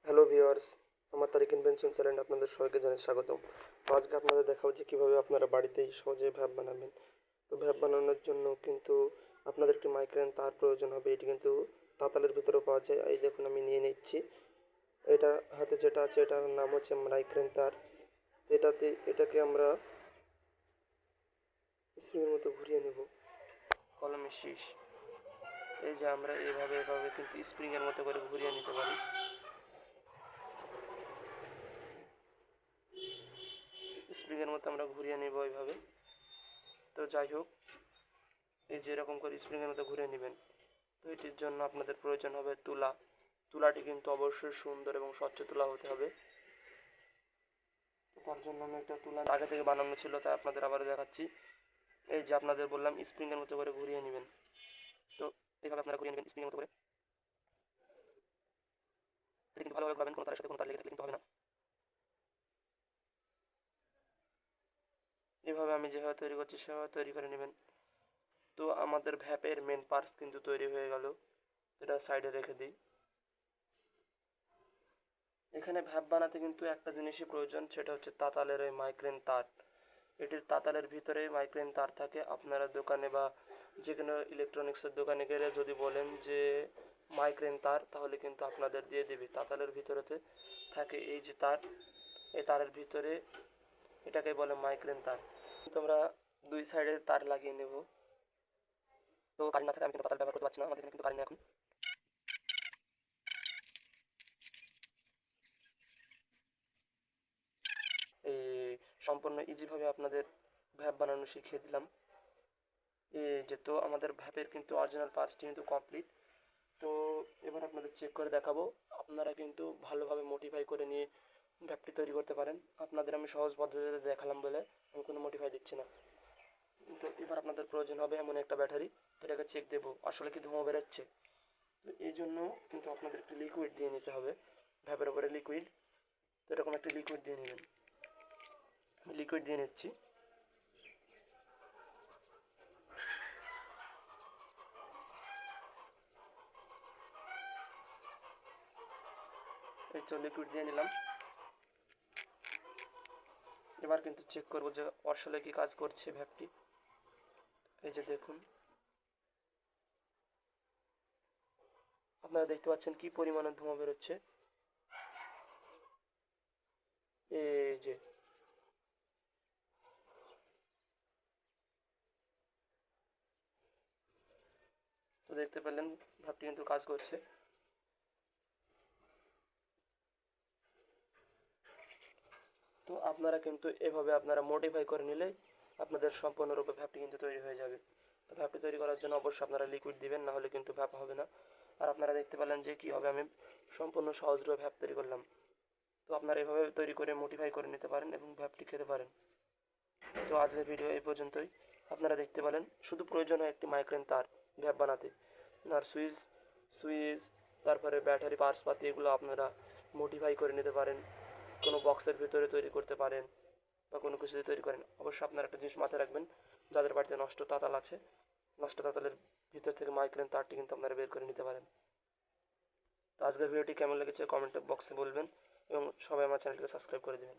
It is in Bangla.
হ্যালো ভিউয়ার্স, আমার তারিক ইনভেনশন চ্যানেলে আপনাদের সবাইকে জানাই স্বাগতম। তো আজকে আপনাদের দেখাবো যে কীভাবে আপনারা বাড়িতেই সহজে ভ্যাপ বানাবেন। তো ভ্যাপ বানানোর জন্য কিন্তু আপনাদের একটি মাইক্রেন তার প্রয়োজন হবে। এটি কিন্তু তাতালের ভিতরেও পাওয়া যায়। এই দেখুন আমি নিয়ে নিচ্ছি। এটা হাতে যেটা আছে এটার নাম হচ্ছে মাইক্রেন তার। এটাকে আমরা স্প্রিংয়ের মতো ঘুরিয়ে নেব। কলমের শীষ, এই যে আমরা এভাবে কিন্তু স্প্রিংয়ের মতো করে ঘুরিয়ে নিতে পারি। স্প্রিংয়ের মতো আমরা ঘুরিয়ে নেব এইভাবে। তো যাই হোক, এই যে এরকম করে স্প্রিংয়ের মতো ঘুরে নেবেন। তো এটির জন্য আপনাদের প্রয়োজন হবে তুলাটি কিন্তু অবশ্যই সুন্দর এবং স্বচ্ছ তুলা হতে হবে। তার জন্য আমি একটা তুলা আগে থেকে বানানো ছিল, তাই আপনাদের আবার দেখাচ্ছি। এই যে আপনাদের বললাম স্প্রিংয়ের মতো করে ঘুরিয়ে নেবেন। তো এইভাবে আপনারা ঘুরিয়ে নেবেন স্প্রিংয়ের মতো করে। এটা কিন্তু ভালোভাবে ঘোরাবেন, কোনো তারের সাথে কোনো তার লেগে থাকলে কিন্তু হবে না। এভাবে আমি যেভাবে তৈরি করছি সেভাবে তৈরি করে নেবেন। তো আমাদের ভ্যাপের মেন পার্টস কিন্তু তৈরি হয়ে গেল। এটা সাইডে রেখে দিই। এখানে ভ্যাপ বানাতে কিন্তু একটা জিনিসই প্রয়োজন, সেটা হচ্ছে তাতালের ওই মাইক্রেন তার। এটির তাতালের ভিতরে মাইক্রেন তার থাকে। আপনারা দোকানে বা যে কোনো ইলেকট্রনিক্সের দোকানে গেলে যদি বলেন যে মাইক্রেন তার, তাহলে কিন্তু আপনাদের দিয়ে দেবে। তাতালের ভিতরেতে থাকে এই যে তার, এই তারের ভিতরে এটাকে বলে মাইক্রেন তার। কিন্তু আমরা দুই সাইডে তার লাগিয়ে নেব। তো কারেন্ট না থাকে আমি কিন্তু তাতাল ব্যবহার করতে পারছি না, আমাদের এখানে কিন্তু কারেন্ট নেই এখন। এই সম্পূর্ণ ইজিভাবে আপনাদের ভ্যাপ বানানো শিখিয়ে দিলাম। এই যে, তো আমাদের ভ্যাপের কিন্তু অরিজিনাল পার্টসটি কিন্তু কমপ্লিট। তো এবার আপনাদের চেক করে দেখাবো। আপনারা কিন্তু ভালোভাবে মডিফাই করে নিয়ে ভ্যাপটি তৈরি করতে পারেন। আপনাদের আমি সহজ পদ্ধতিতে দেখালাম বলে আমি কোনো মডিফাই দিচ্ছি না। তো এবার আপনাদের প্রয়োজন হবে এমন একটা ব্যাটারি। তো এটাকে চেক দেবো আসলে কি ধোঁয়া বেরোচ্ছে। তো এই জন্য কিন্তু আপনাদের একটি লিকুইড দিয়ে নিতে হবে, ভ্যাপের উপরে লিকুইড। তো এরকম একটি লিকুইড দিয়ে নেবেন। লিকুইড দিয়ে নিচ্ছি। এই তো লিকুইড দিয়ে নিলাম। এবার কিন্তু চেক করবো যে আসলে কি কাজ করছে ভ্যাপটি। এই যে দেখুন, আপনারা দেখতে পাচ্ছেন কি পরিমাণে ধোঁয়া বেরোচ্ছে। এই যে, তো দেখতে পেলেন ভাবটি কিন্তু কাজ করছে। তো আপনারা কিন্তু এভাবে আপনারা মডিফাই করে নিলে আপনাদের সম্পূর্ণরূপে ভ্যাপটি কিন্তু তৈরি হয়ে যাবে। তো ভ্যাপটি তৈরি করার জন্য অবশ্যই আপনারা লিকুইড দিবেন, না হলে কিন্তু ভ্যাপ হবে না। আর আপনারা দেখতে পেলেন যে কীভাবে আমি সম্পূর্ণ সহজভাবে ভ্যাপ তৈরি করলাম। তো আপনারা এভাবে তৈরি করে মডিফাই করে নিতে পারেন এবং ভ্যাপটি খেতে পারেন। তো আজকের ভিডিও এই পর্যন্তই। আপনারা দেখতে পেলেন শুধু প্রয়োজন হয় একটি মাইক্রেন তার ভ্যাপ বানাতে। আর সুইচ তারপরে ব্যাটারি পার্টসপাতি এগুলো আপনারা মডিফাই করে নিতে পারেন, কোনো বক্সের ভিতরে তৈরি করতে পারেন বা কোনো কিছু তৈরি করেন। অবশ্যই আপনারা একটা জিনিস মাথায় রাখবেন, যাদের বাড়িতে নষ্ট তাতাল আছে, নষ্ট তাতালের ভিতর থেকে মাইক্রেন তারটি কিন্তু আপনারা বের করে নিতে পারেন। তো আজকের ভিডিওটি কেমন লেগেছে কমেন্ট বক্সে বলবেন এবং সবাই আমার চ্যানেলটিকে সাবস্ক্রাইব করে দেবেন।